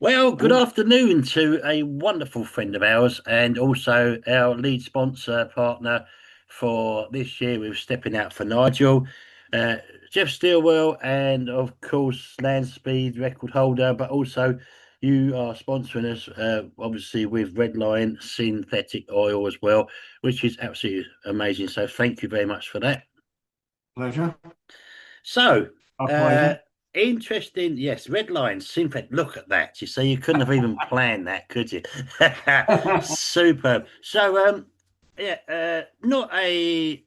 Well, good Oh, afternoon to a wonderful friend of ours and also our lead sponsor partner for this year with Stepping Out for Nigel, uh, Geoff Stilwell, and of course, Land Speed record holder, but also you are sponsoring us, obviously, with Redline synthetic oil as well, which is absolutely amazing. So, thank you very much for that. pleasure. So, A uh, pleasure. interesting. Yes, red line, synthetic. Look at that. You see, you couldn't have even planned that, could you? Superb. So, yeah, not a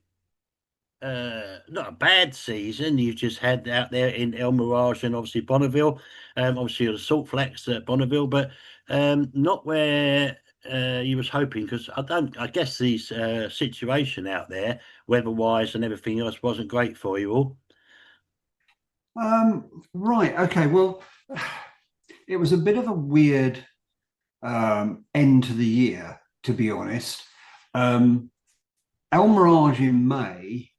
bad season you've just had out there in El Mirage and obviously Bonneville. Obviously the salt flats at Bonneville, but not where you was hoping because I guess the situation out there, weather-wise and everything else, wasn't great for you all. Right. Okay. Well, it was a bit of a weird end to the year, to be honest. Um, El Mirage in May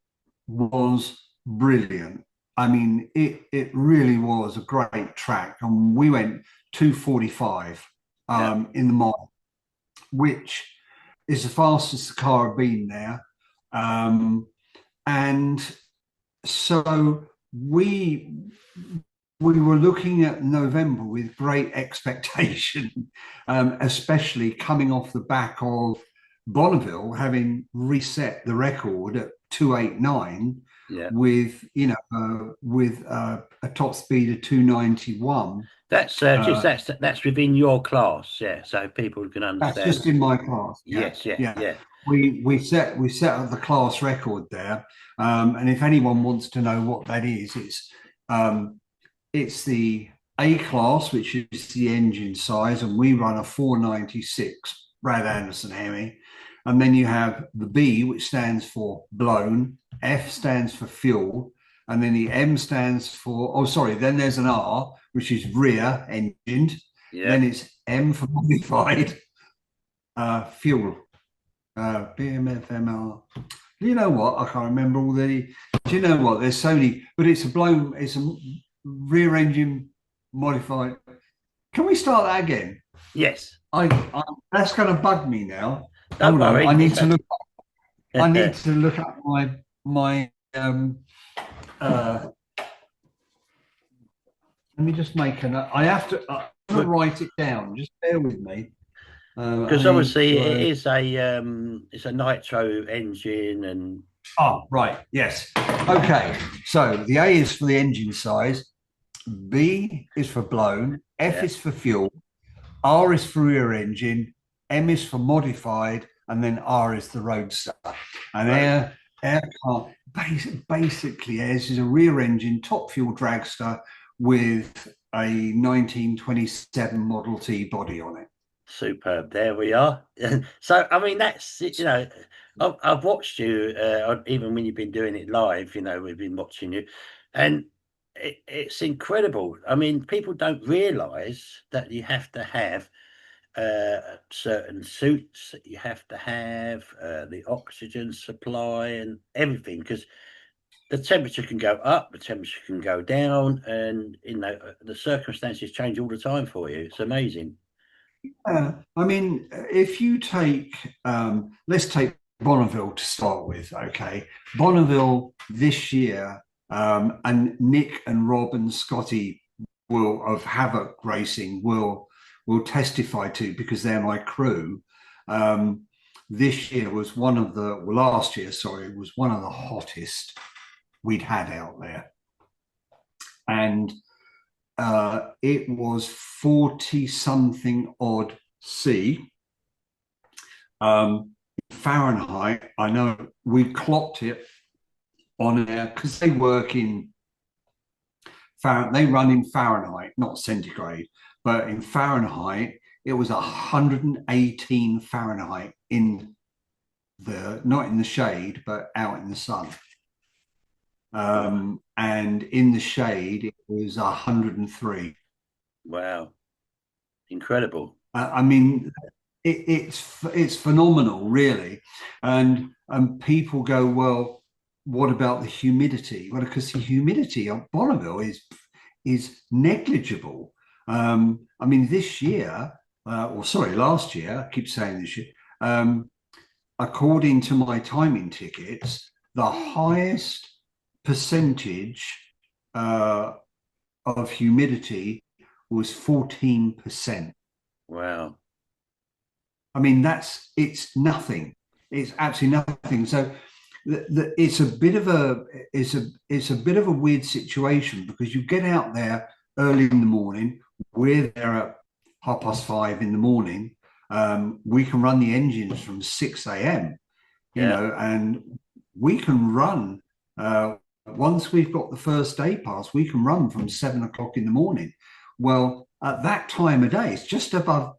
was brilliant. I mean, it really was a great track, and we went 2:45 Yeah. in the mile, which is the fastest the car had been there. And so we we were looking at November with great expectation, especially coming off the back of Bonneville having reset the record at 289 Yeah. with a top speed of 291. That's just that's within your class, yeah. So people can That's understand. just in my class. Yeah, Yes, yeah, yeah. yeah, We set up the class record there, and if anyone wants to know what that is, um, it's the A class, which is the engine size, and we run a 496 Brad Anderson Hemi. And then you have the B, which stands for blown, F stands for fuel, and then the M stands for, oh, sorry, then there's an R, which is rear engined. yeah. Then it's M for modified fuel, BMFMR. You know what? I can't remember all the. Do you know what? There's so many, but it's a rear engine modified. Can we start that again? Yes. I that's going to bug me now. Don't Hold on, worry. I need It's to a look. I need to look up my. Uh, Let me just make a note. I have to. I'm going to write it down. Just bear with me. because A obviously it blow. is a nitro engine and Oh, right. Yes. Okay. So the A is for the engine size. B is for blown. F yeah. is for fuel. R is for rear engine, M is for modified, and then R is the roadster. And Right. air car basically this is a rear engine top fuel dragster with a 1927 Model T body on it. Superb. There we are. So, I mean, that's it, I've watched you, even when you've been doing it live, we've been watching you, and it's incredible. I mean, people don't realize that you have to have certain suits, that you have to have the oxygen supply and everything, because the temperature can go up, the temperature can go down, and the circumstances change all the time for you. It's amazing. I mean, if you take, let's take Bonneville to start with, okay? Bonneville this year, and Nick and Rob and Scotty will of Havoc Racing will testify to because they're my crew. Um, this year was one of the well, last year, sorry, was one of the hottest we'd had out there, and it was 40 something odd C. Fahrenheit, I know we clocked it on air because they work in Fahrenheit, they run in Fahrenheit, not centigrade, but in Fahrenheit, it was 118 Fahrenheit in the not in the shade, but out in the sun. And in the shade, it was 103. Wow, incredible. I mean, it's phenomenal, really. And people go, well, what about the humidity? Well, because the humidity on Bonneville is negligible. I mean, this year, or sorry, last year, I keep saying this year, um, according to my timing tickets, the highest percentage uh, of humidity was 14%. Wow. I mean, it's nothing. It's absolutely nothing. So it's a bit of a it's a bit of a weird situation because you get out there early in the morning. We're there at 5:30 in the morning. We can run the engines from 6 a.m. Yeah. And we can run once we've got the first day pass. We can run from 7 o'clock in the morning. Well, at that time of day, it's just above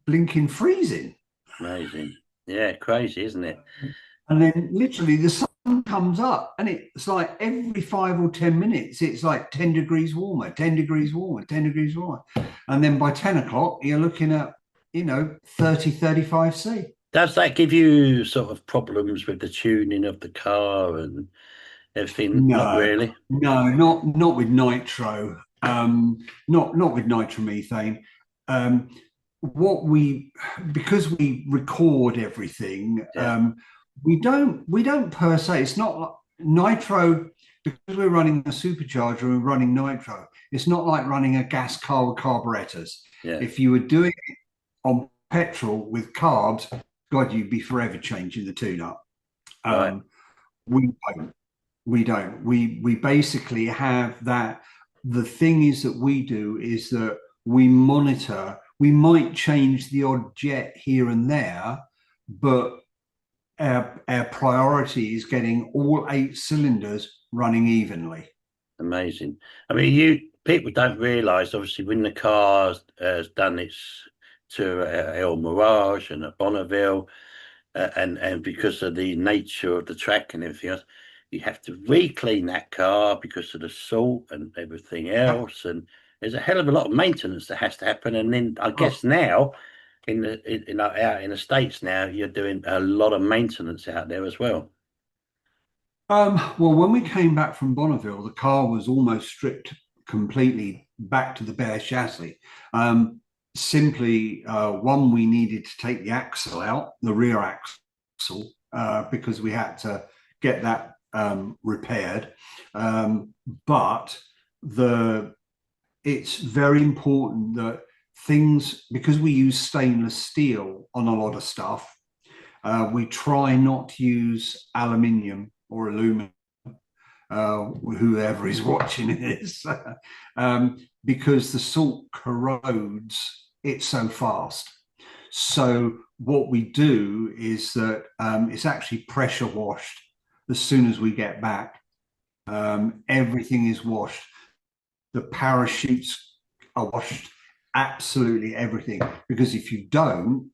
blinking freezing. Amazing. Yeah. Crazy, isn't it? And then literally the sun comes up and it's like every 5 or 10 minutes, it's like 10 degrees warmer, 10 degrees warmer, 10 degrees warmer. And then by 10 o'clock, you're looking at, 30, 35 C. Does that give you sort of problems with the tuning of the car and everything? Not No, really. no, not with nitro, not with nitromethane. Um, what we because we record everything, Yeah. we don't per se. It's not like nitro because we're running a supercharger and we're running nitro. It's not like running a gas car with carburetors. Yeah. If you were doing it on petrol with carbs, God, you'd be forever changing the tune up. Right. Um, we don't. We don't. We basically have that. The thing is that we do is that we monitor. We might change the odd jet here and there, but our priority is getting all 8 cylinders running evenly. Amazing. I mean, you people don't realise obviously when the car has done its to El Mirage and at Bonneville, and because of the nature of the track and everything else, you have to re-clean that car because of the salt and everything Yep. else. And there's a hell of a lot of maintenance that has to happen. And then I Oh, guess now out in the States now, you're doing a lot of maintenance out there as well. well, when we came back from Bonneville, the car was almost stripped completely back to the bare chassis. Simply, one, we needed to take the axle out, the rear axle, because we had to get that repaired. But the it's very important that things, because we use stainless steel on a lot of stuff, we try not to use aluminium or aluminum, whoever is watching this, because the salt corrodes it so fast. So what we do is that it's actually pressure washed as soon as we get back. Everything is washed. The parachutes are washed. Absolutely everything. Because if you don't,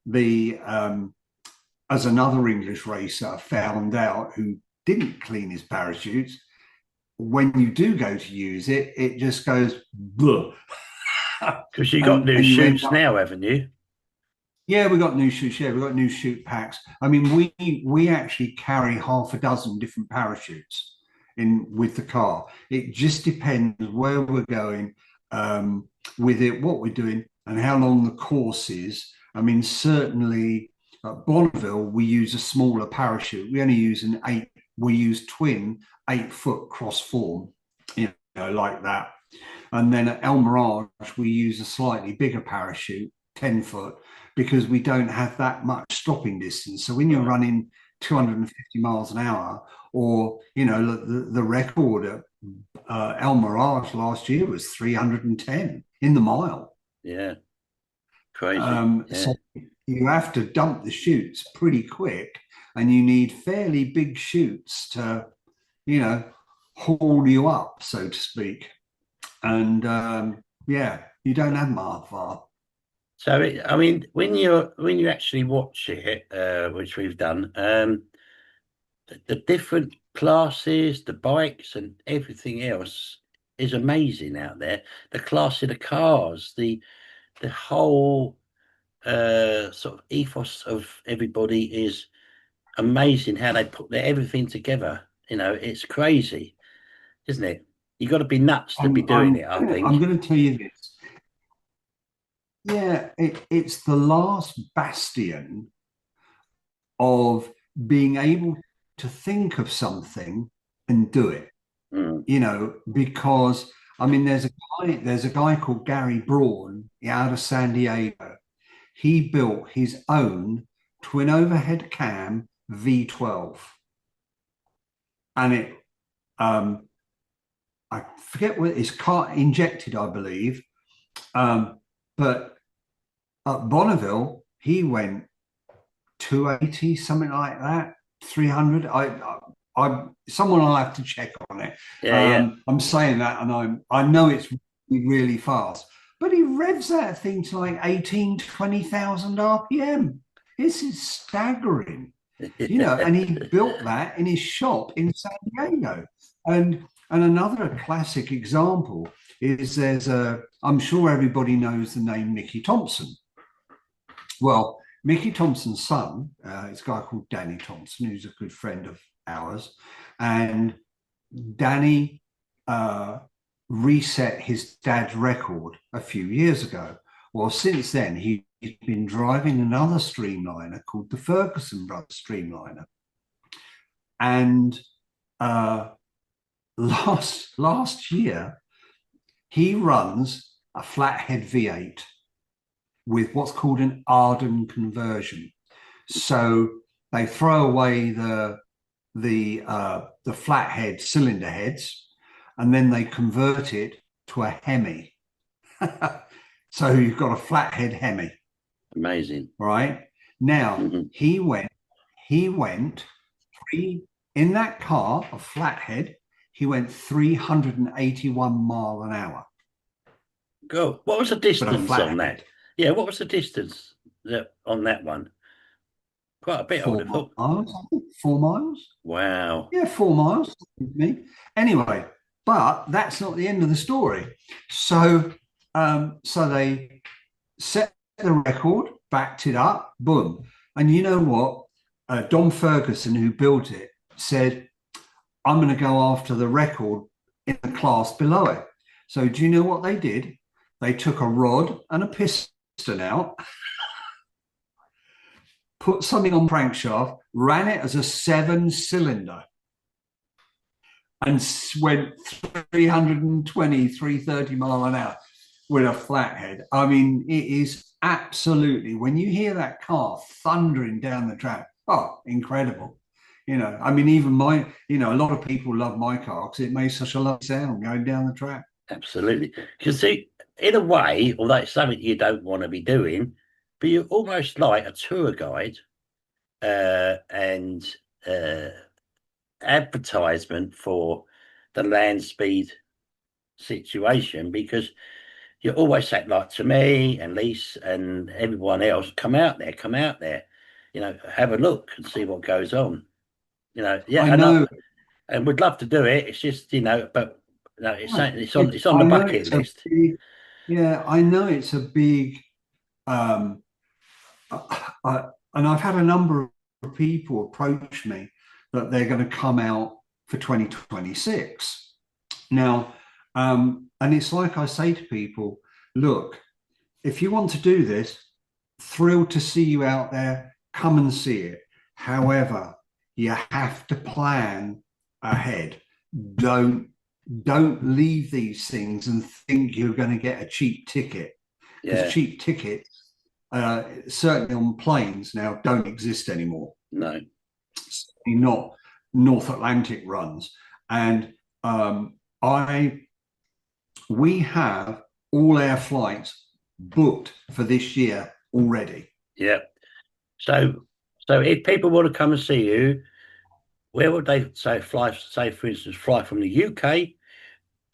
the as another English racer found out who didn't clean his parachutes, when you do go to use it, it just goes bleh. Because you got and new and you end shoots up. now, haven't you? Yeah, we got new shoots. Yeah, we got new shoot packs. I mean, we actually carry half a dozen different parachutes in with the car. It just depends where we're going with it, what we're doing, and how long the course is. I mean, certainly at Bonneville, we use a smaller parachute. We only use an eight. We use twin 8 foot cross form, like that. And then at El Mirage, we use a slightly bigger parachute, 10 foot, because we don't have that much stopping distance. So when you're Right. running 250 miles an hour, or the record at El Mirage last year was 310 in the mile. Yeah. Crazy. Yeah. So you have to dump the chutes pretty quick, and you need fairly big chutes to, you know, haul you up, so to speak. And yeah, you don't have Martha. So I mean, when you actually watch it, which we've done, the different classes, the bikes, and everything else is amazing out there. The class of the cars, the whole sort of ethos of everybody is amazing. How they put everything together. You know, it's crazy, isn't it? You got to be nuts to be doing it, I I'm think. going to tell you this. yeah, it's the last bastion of being able to think of something and do it, Mm. because I mean, there's a guy called Gary Braun out of San Diego. He built his own twin overhead cam V12, and um, I forget what it's car injected, I believe, but at Bonneville he went 280, something like that, 300. Someone will have to check on it. Yeah, yeah. I'm saying that, and I know it's really, really fast, but he revs that thing to like 18, 20,000 RPM. This is staggering, and he built that in his shop in San Diego. And another classic example is I'm sure everybody knows the name Mickey Thompson. Well, Mickey Thompson's son is a guy called Danny Thompson, who's a good friend of ours. And Danny reset his dad's record a few years ago. Well, since then, he's been driving another streamliner called the Ferguson Brothers Streamliner. And last year, he runs a flathead V8 with what's called an Arden conversion. So they throw away the flathead cylinder heads, and then they convert it to a Hemi. So you've got a flathead Hemi. Amazing. Right now, Mm-hmm. he went in that car, a flathead. He went 381 mile an hour. Go. What was the distance on that? Yeah, what was the distance on that one? Quite a bit, I would have thought. 4 miles, 4 miles. Wow. Yeah, 4 miles. Anyway, but that's not the end of the story. So they set the record, backed it up, boom. And you know what? Don Ferguson, who built it, said, I'm going to go after the record in the class below it. So do you know what they did? They took a rod and a piston out, put something on crankshaft, ran it as a 7-cylinder, and went 320, 330 mile an hour with a flathead. I mean, it is absolutely, when you hear that car thundering down the track, oh, incredible. I mean, even a lot of people love my car because it makes such a lovely sound going down the track. Absolutely. Because see, in a way, although it's something you don't want to be doing, but you're almost like a tour guide and advertisement for the land speed situation, because you always say, like, to me and Lise and everyone else, come out there, have a look and see what goes on. Yeah, I know. and would love to do it. It's just, but no, it's on I the know bucket it's a list. big, yeah, I know it's a big, um, and I've had a number of people approach me that they're going to come out for 2026. Now, and it's like I say to people, look, if you want to do this, thrilled to see you out there, come and see it. However, you have to plan ahead. Don't leave these things and think you're going to get a cheap ticket, because Yeah, cheap tickets, certainly on planes now, don't exist anymore. no, Certainly not North Atlantic runs. And we have all our flights booked for this year already. yeah. So, if people want to come and see you, where would they fly? Say, for instance, fly from the UK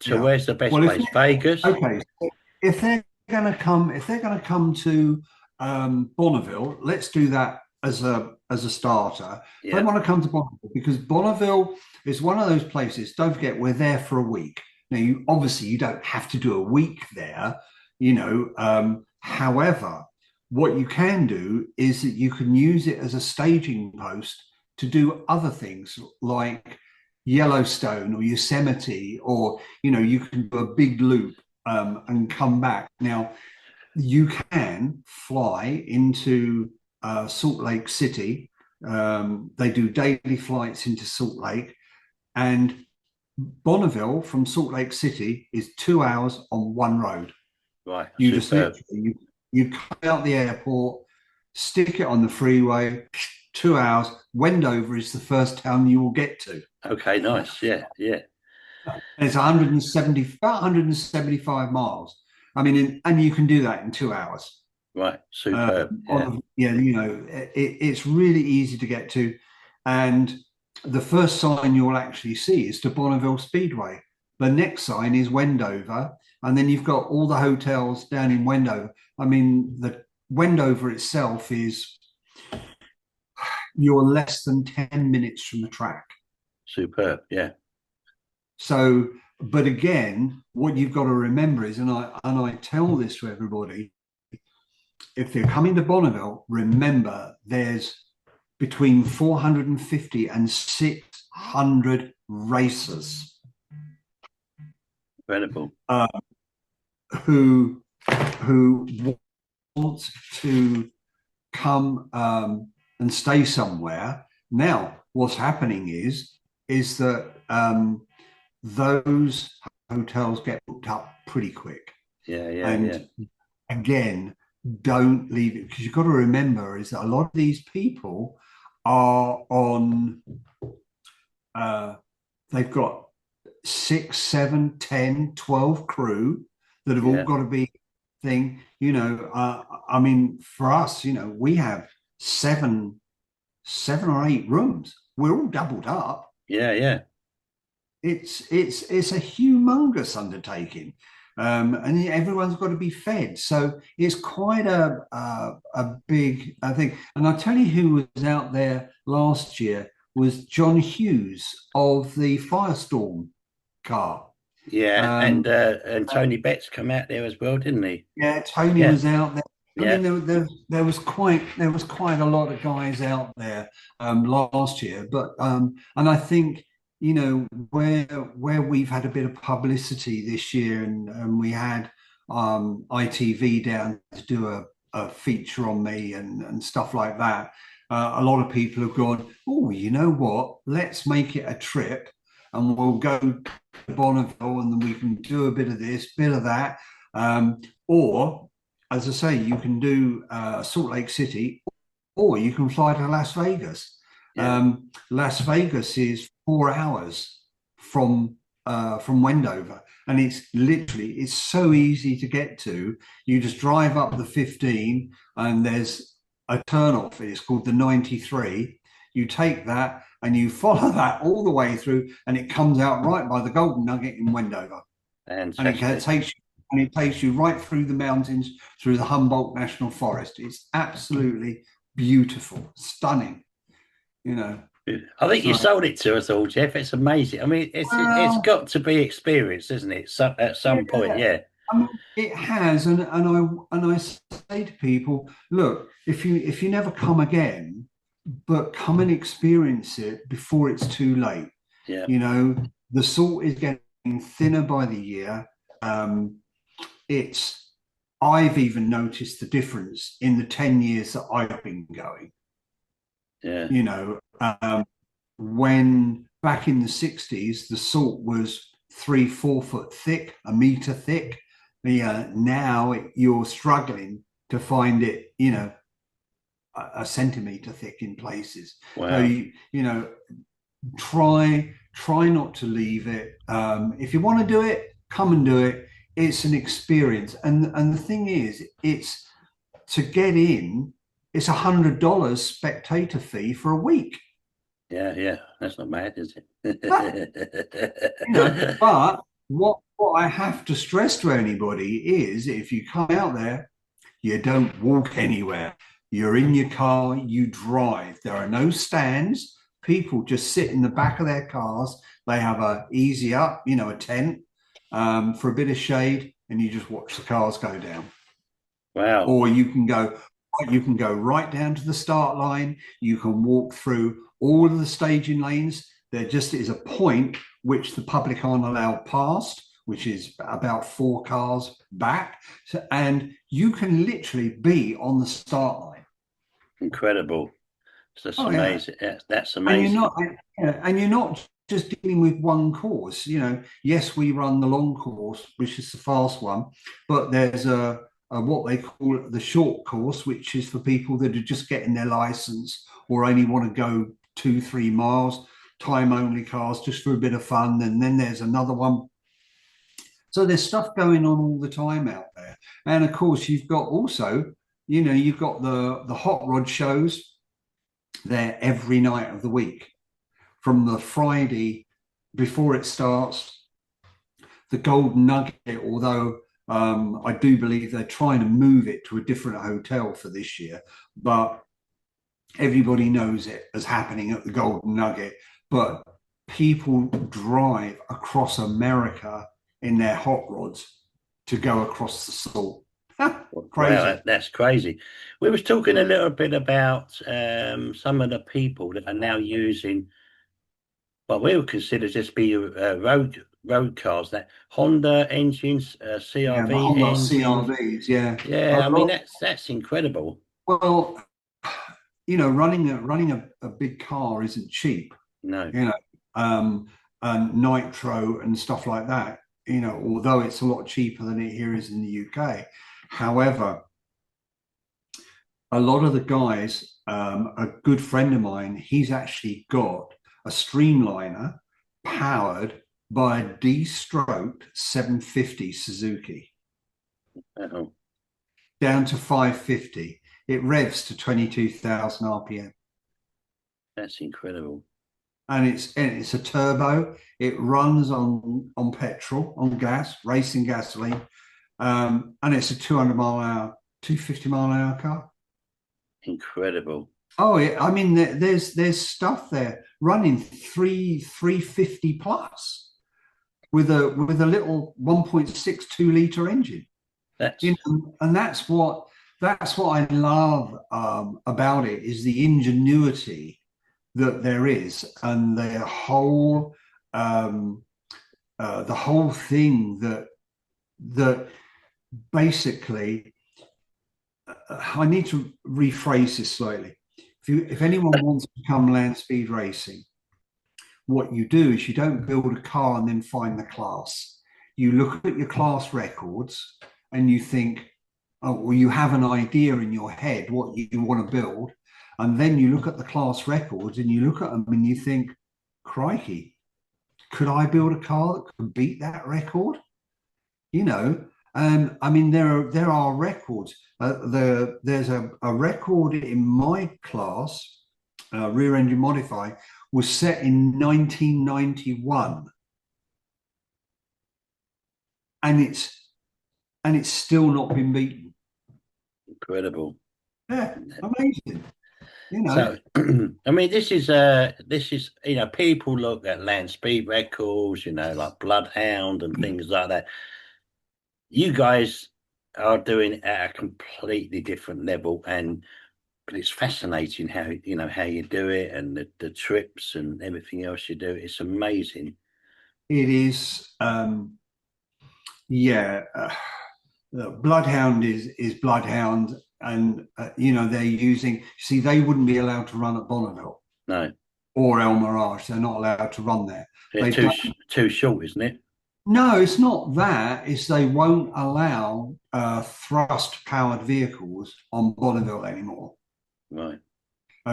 to Yeah. where's the best Well, place? Vegas. okay, if they're going to come to Bonneville, let's do that as a starter. If they Yeah, want to come to Bonneville, because Bonneville is one of those places. Don't forget, we're there for a week. Now, you don't have to do a week there, however, what you can do is that you can use it as a staging post to do other things like Yellowstone or Yosemite, or you can do a big loop and come back. Now, You can fly into Salt Lake City. They do daily flights into Salt Lake, and Bonneville from Salt Lake City is 2 hours on one road. Right, You just superb. literally you come out the airport, stick it on the freeway, 2 hours. Wendover is the first town you will get to. Okay, nice. Yeah, yeah. And it's 170, about 175 miles. I mean, and you can do that in 2 hours. Right, superb. Yeah, Yeah, it's really easy to get to. And the first sign you'll actually see is to Bonneville Speedway. The next sign is Wendover. And then you've got all the hotels down in Wendover. I mean, the Wendover itself is you're less than 10 minutes from the track. superb. Yeah, So, but again, what you've got to remember is, and I tell this to everybody, if they're coming to Bonneville, remember there's between 450 and 600 racers incredible. who who want to come and stay somewhere. Now, what's happening is that those hotels get booked up pretty quick. Yeah, yeah, yeah, And again, don't leave it, because you've got to remember is that a lot of these people are on they've got 6, 7, 10, 12 crew that have all yeah, got to be thing. I mean, for us, we have seven or eight rooms. We're all doubled up. yeah, yeah. It's a humongous undertaking, and everyone's got to be fed. So it's quite a big thing. And I'll tell you who was out there last year was John Hughes of the Firestorm car. Yeah, Um, and Tony Betts come out there as well, didn't he? yeah, Tony Yeah, was out there. I yeah, mean, there was quite a lot of guys out there last year, but and I think where we've had a bit of publicity this year, and we had ITV down to do a feature on me and stuff like that. A lot of people have gone, oh, you know what? Let's make it a trip, and we'll go to Bonneville, and then we can do a bit of this, bit of that. Or, as I say, you can do Salt Lake City, or you can fly to Las Vegas. yeah. Las Vegas is 4 hours from Wendover, and it's so easy to get to. You just drive up the 15, and there's a turnoff. It's called the 93. You take that and you follow that all the way through, and it comes out right by the Golden Nugget in Wendover, and Fantastic. it takes you right through the mountains, through the Humboldt National Forest. It's absolutely beautiful, stunning, you know. I think you So, sold it to us all, Jeff. It's amazing. I mean, it's well, got to be experienced, isn't it? At some point, yeah, yeah, I mean, it has, and I say to people, look, if you never come again, but come and experience it before it's too late. yeah, You know, the salt is getting thinner by the year. Um, it's I've even noticed the difference in the 10 years that I've been going. yeah, You know, when back in the 60s, the salt was 3, 4 foot thick, a meter thick. Yeah, now you're struggling to find it, a centimeter thick in places. So wow, try not to leave it. If you want to do it, come and do it. It's an experience, and the thing is, it's to get in. It's $100 spectator fee for a week. yeah, yeah. That's not bad, is But it? what I have to stress to anybody is, if you come out there, you don't walk anywhere. You're in your car, you drive. There are no stands. People just sit in the back of their cars. They have a easy up, a tent for a bit of shade, and you just watch the cars go down. Wow. Or you can go right down to the start line. You can walk through all of the staging lanes. There just is a point which the public aren't allowed past, which is about 4 cars back. So, and you can literally be on the start line. Incredible. That's Oh yeah, amazing. That's and amazing. you're not just dealing with one course. You know, yes, we run the long course, which is the fast one, but there's a what they call the short course, which is for people that are just getting their license or only want to go 2, 3 miles, time only cars just for a bit of fun. And then there's another one. So there's stuff going on all the time out there. And of course, you've got also, you know, you've got the hot rod shows there every night of the week from the Friday before it starts. The Golden Nugget, although I do believe they're trying to move it to a different hotel for this year, but everybody knows it as happening at the Golden Nugget. But people drive across America in their hot rods to go across the salt. Wow, Crazy. that's crazy. We was talking a little bit about some of the people that are now using what we would consider just be road cars, that Honda engines, Yeah, the CRV Honda engines. CRVs. Yeah, a Yeah, I mean lot. that's incredible. Well, you know, running a big car isn't cheap. No, You know, um, and nitro and stuff like that. You know, although it's a lot cheaper than it here is in the UK. However, a lot of the guys, a good friend of mine, he's actually got a streamliner powered by a D-stroke 750 Suzuki oh, down to 550. It revs to 22,000 RPM. that's incredible. And it's a turbo. It runs on petrol, on gas, racing gasoline, and it's a 200 mile an hour, 250 mile an hour car. Incredible. Oh, yeah. I mean, there's stuff there running 350 plus with a little 1.62 liter engine. You That's know, and that's what I love about it is the ingenuity that there is, and um, the whole thing that basically I need to rephrase this slightly. If anyone wants to come land speed racing, what you do is you don't build a car and then find the class. You look at your class records and you think, oh, well, you have an idea in your head what you want to build. And then you look at the class records and you look at them and you think, crikey, could I build a car that could beat that record? You know, I mean, there are records. There's a record in my class, rear engine modify, was set in 1991, and it's still not been beaten. incredible. Yeah, amazing. You know, So, I mean, this is people look at land speed records, like Bloodhound and things like that. You guys are doing it at a completely different level, and but it's fascinating how you do it and the trips and everything else you do. It's amazing. it is. Yeah, Bloodhound is Bloodhound, and you know they're using. See, they wouldn't be allowed to run at Bonneville No, or El Mirage. They're not allowed to run there. they're They've done. too short, isn't it? No, it's not that. It's they won't allow thrust powered vehicles on Bonneville anymore Right.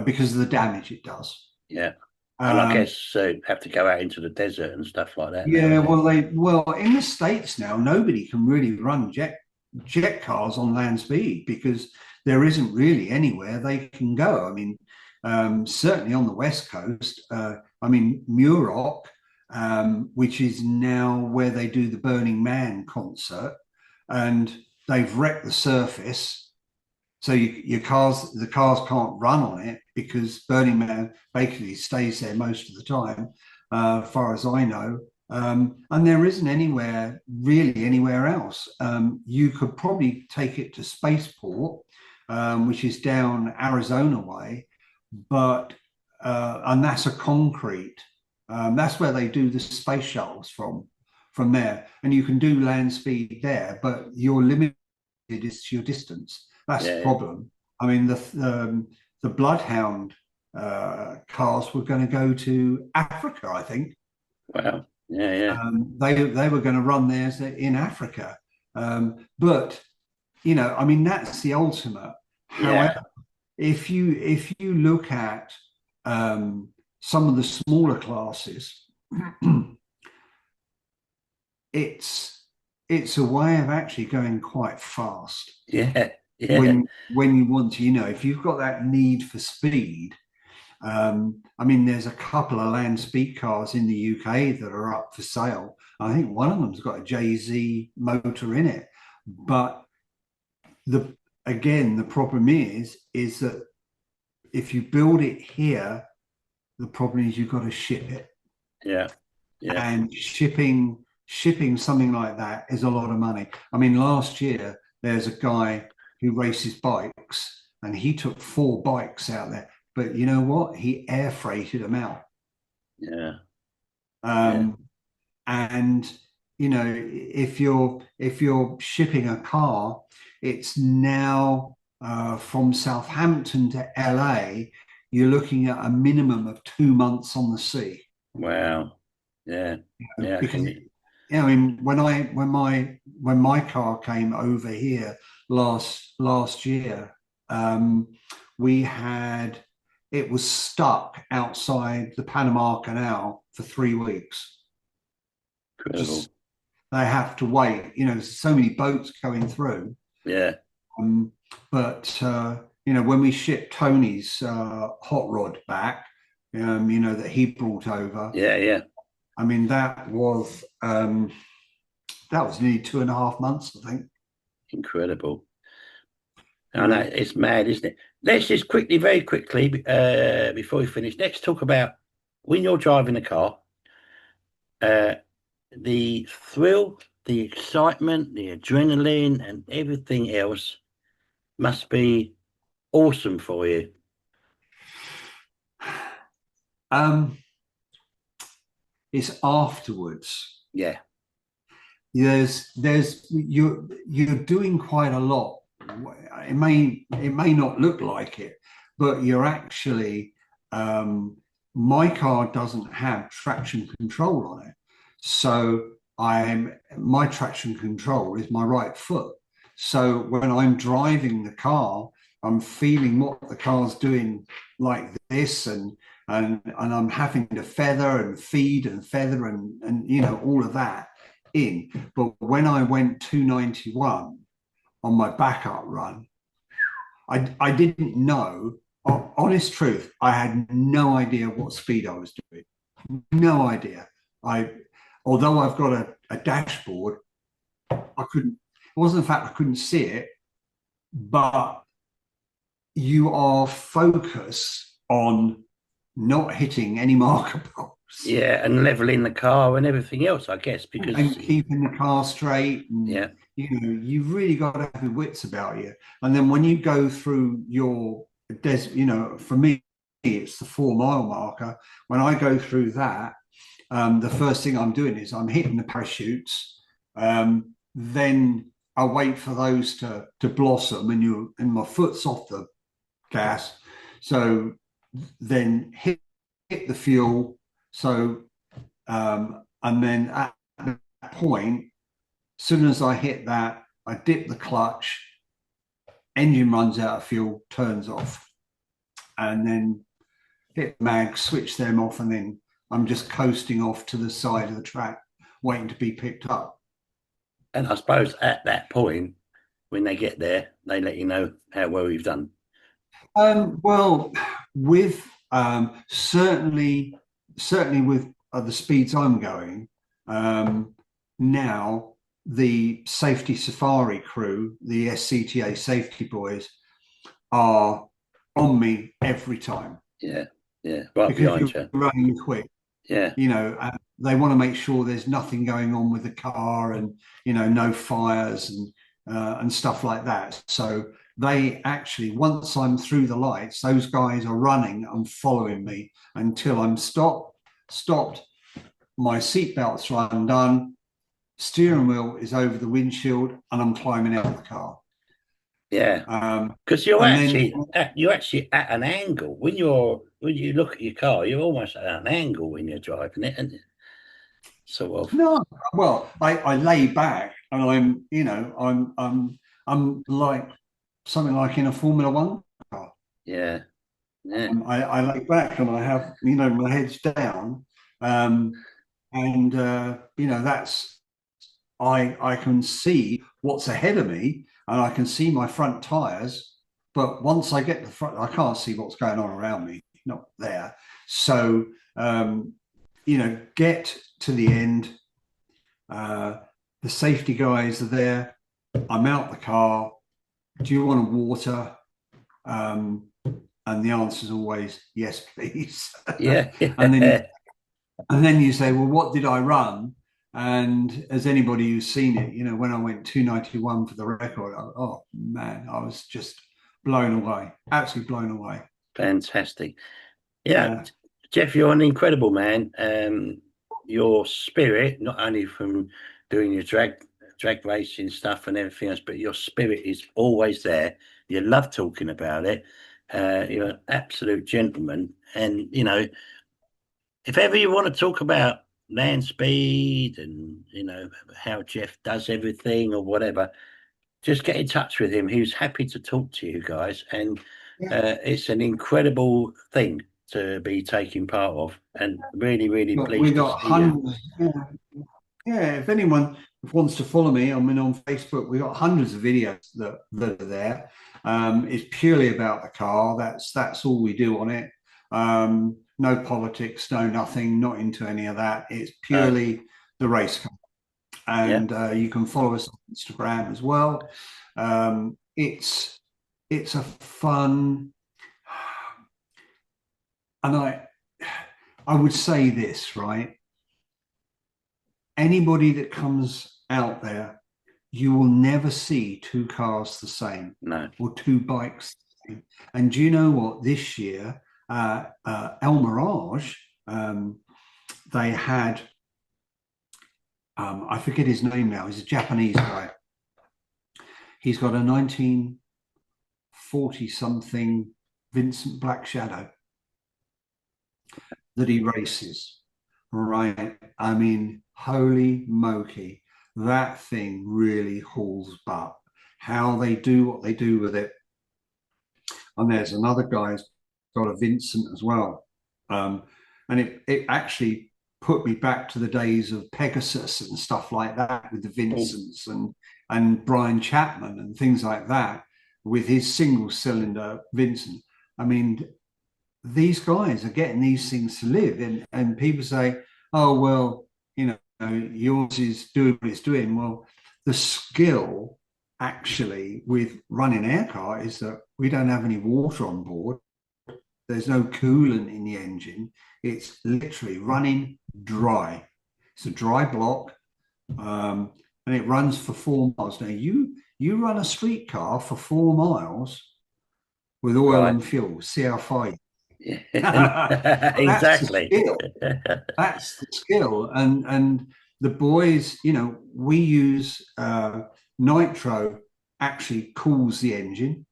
because of the damage it does. Yeah. And I Um, guess have to go out into the desert and stuff like that yeah, nowadays. well in the States now nobody can really run jet cars on land speed because there isn't really anywhere they can go. I mean, certainly on the West Coast. I mean, Muroc, which is now where they do the Burning Man concert, and they've wrecked the surface. So the cars can't run on it because Burning Man basically stays there most of the time, as far as I know. And there isn't really anywhere else. You could probably take it to Spaceport, which is down Arizona way, but and that's a concrete. That's where they do the space shuttles from there, and you can do land speed there, but you're limited is to your distance. That's the Yeah, problem. I mean, the bloodhound cars were going to go to Africa, I think. wow, yeah, yeah, They were going to run theirs in Africa, but I mean, that's the ultimate. However, yeah, if you look at some of the smaller classes, it's it's a way of actually going quite fast yeah, yeah, when you want to. If you've got that need for speed. I mean, there's a couple of land speed cars in the UK that are up for sale. I think one of them's got a JZ motor in it, but the again the problem is that if you build it here, the problem is you've got to ship it, yeah, yeah. and shipping something like that is a lot of money. I mean, last year there's a guy who races bikes, and he took 4 bikes out there. But you know what? He air freighted them out. Yeah, yeah, Um, and if you're shipping a car, it's now from Southampton to LA. You're looking at a minimum of 2 months on the sea. wow, yeah, yeah. Because Can you? I mean, when my car came over here last year, um, we had it was stuck outside the Panama Canal for 3 weeks. Incredible. Just they have to wait. There's so many boats going through. Yeah, Um, but when we shipped Tony's hot rod back, that he brought over, yeah, yeah. I mean that was nearly 2.5 months, I think. Incredible. You I know know, it's mad, isn't it? Let's just quickly, very quickly, before we finish, let's talk about when you're driving a car, uh, the thrill, the excitement, the adrenaline, and everything else must be awesome for you. um, it's afterwards. Yeah, You're doing quite a lot. It may not look like it, but you're actually my car doesn't have traction control on it, so my traction control is my right foot. So when I'm driving the car, I'm feeling what the car's doing like this, and I'm having to feather and feed and feather and all of that in. But when I went 291 on my backup run, I didn't know. Honest truth, I had no idea what speed I was doing. No idea. Although I've got a dashboard, I couldn't. It wasn't the fact I couldn't see it, but you are focused on not hitting any marker poles yeah, and leveling the car and everything else, I guess, because and keeping the car straight, and yeah, you've really got to have your wits about you. And then when you go through your for me it's the 4 mile marker. When I go through that, the first thing I'm doing is I'm hitting the parachutes. Then I wait for those to blossom, and my foot's off the gas. So then hit the fuel. So and then at that point, as soon as I hit that, I dip the clutch, engine runs out of fuel, turns off, and then hit the mag, switch them off, and then I'm just coasting off to the side of the track, waiting to be picked up. and I suppose at that point, when they get there, they let you know how well you've done. Well, with certainly with the speeds I'm going now, the safety safari crew, the SCTA safety boys, are on me every time Yeah, yeah, right because behind you're you. running quick. Yeah, They want to make sure there's nothing going on with the car, and no fires and stuff like that. So they actually, once I'm through the lights, those guys are running and following me until I'm stopped. My seatbelts are undone, steering wheel is over the windshield, and I'm climbing out of the car. Yeah. Um, Because and then you're actually at an angle when you look at your car, you're almost at an angle when you're driving it, and sort of. no, well, I lay back, and I'm like something like in a Formula One car. Yeah, yeah, I lay back and I have, my head's down. Um, and that's I can see what's ahead of me, and I can see my front tires. But once I get the front, I can't see what's going on around me, not there. So get to the end. The safety guys are there. I'm out the car. Do you want water? And the answer is always yes, please. yeah, and then yeah. and then you say, well, what did I run? And as anybody who's seen it, when I went 291 for the record, oh man, I was just blown away, absolutely blown away. Fantastic. Yeah, Yeah, Jeff, you're an incredible man. Your spirit, not only from doing your drag racing stuff and everything else, but your spirit is always there. You love talking about it. You're an absolute gentleman, and if ever you want to talk about land speed and how Jeff does everything or whatever, just get in touch with him. He was happy to talk to you guys, and yeah. it's an incredible thing to be taking part of, and really, really But we pleased to got see you. hundreds. Yeah, yeah. If anyone wants to follow me, I mean, on Facebook, we got hundreds of videos that are there. It's purely about the car. That's all we do on it. No politics, no nothing. Not into any of that. It's Uh, purely the race car. yeah, And you can follow us on Instagram as well. It's a fun, and I would say this, right? Anybody that comes out there, you will never see two cars the same no, or two bikes the same. And do you know what? This year, El Mirage, they had, I forget his name now. He's a Japanese guy. He's got a 1940 something Vincent Black Shadow that he races. Right. I mean, holy mokey, that thing really hauls butt. How they do what they do with it. And there's another guy who's got a Vincent as well. And it actually put me back to the days of Pegasus and stuff like that with the oh, Vincents and Brian Chapman and things like that with his single cylinder Vincent. I mean, these guys are getting these things to live, and people say, oh well, yours is doing what it's doing. Well, the skill actually with running aircar is that we don't have any water on board. There's no coolant in the engine. It's literally running dry. It's a dry block, and it runs for 4 miles. Now you run a street car for 4 miles with oil right, and fuel. See how far yeah. that's the Exactly. skill. That's the skill. And the boys, we use nitro actually cools the engine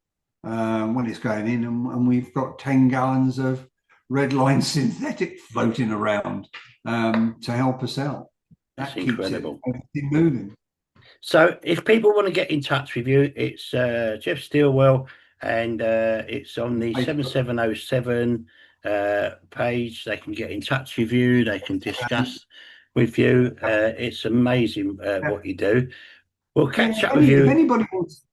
when it's going in, and we've got 10 gallons of red line synthetic floating around to help us out. That's That keeps incredible. everything moving. So, if people want to get in touch with you, it's Jeff Stilwell, and it's on the Facebook, 7707 page. They can get in touch with you, they can discuss with you. It's amazing what you do. We'll yeah, catch up with if you. anybody wants,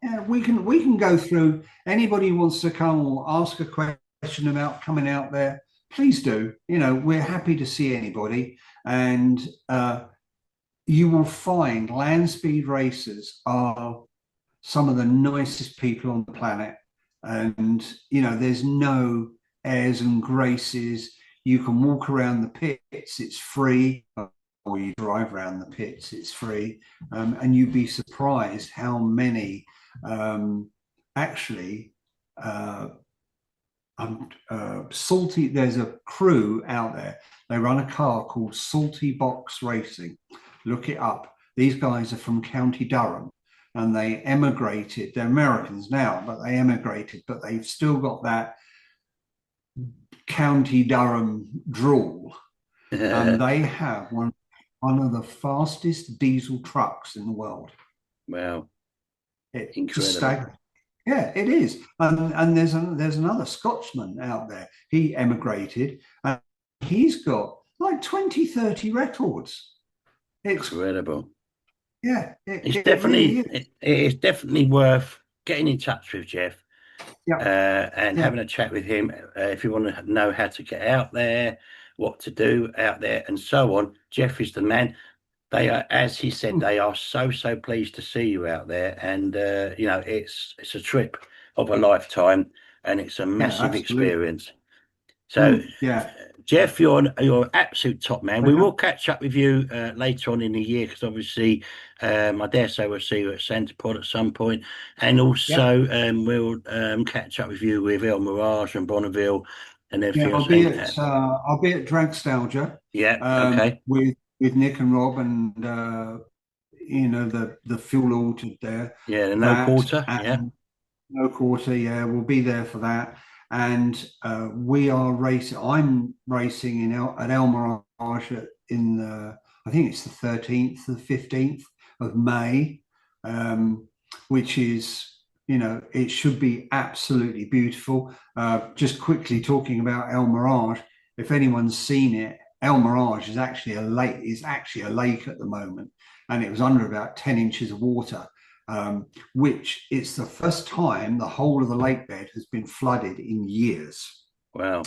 yeah, we can go through. Anybody who wants to come or ask a question about coming out there, please do. We're happy to see anybody, and you will find land speed racers are some of the nicest people on the planet, and there's no airs and graces. You can walk around the pits; it's free, or you drive around the pits; it's free, and you'd be surprised how many actually. Salty. There's a crew out there. They run a car called Salty Box Racing. Look it up. These guys are from County Durham, and they emigrated. They're Americans now, but they emigrated, but they've still got that County Durham drawl, and they have one of the fastest diesel trucks in the world. Wow, It's just incredible. staggering. Yeah, it is. And there's another Scotsman out there. He emigrated, and he's got like 20, 30 records. It's Incredible. yeah, It's it really definitely is. it is definitely worth getting in touch with Jeff Yeah, and yeah, having a chat with him if you want to know how to get out there, what to do out there, and so on. Jeff is the man. They are, as he said, mm, they are so pleased to see you out there, and it's a trip of a lifetime, and it's a yeah, massive absolutely. experience. So, Yeah, Jeff, you're absolute top man. We will pleasure. catch up with you later on in the year because obviously, I dare say we'll see you at Santa Pod at some point, and Yeah, also we'll catch up with you with El Mirage and Bonneville and yeah. everything else. And I'll be at Dragstalgia yeah, okay, with Nick and Rob, and the fuel altered there. yeah, the no That quarter, yeah, and No Quarter, yeah, we'll be there for that. And we are racing. I'm racing at El Mirage I think it's the 13th, the 15th of May, which is, it should be absolutely beautiful. Just quickly talking about El Mirage, if anyone's seen it, El Mirage is actually a lake. Is actually a lake at the moment, and it was under about 10 inches of water, which it's the first time the whole of the lake bed has been flooded in years, wow.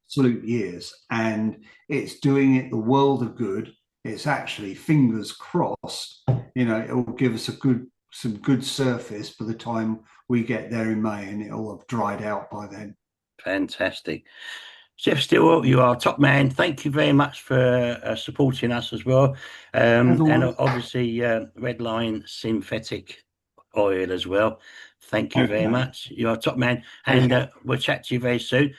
absolute years, and it's doing it the world of good. It's actually, fingers crossed, it will give us some good surface by the time we get there in May, and it'll have dried out by then. Fantastic. Jeff Stillwell, you are top man. Thank you very much for supporting us as well. As And always, obviously, Red Line Synthetic Oil as well. Thank you very okay, much. You are top man. And pleasure. we'll chat to you very soon.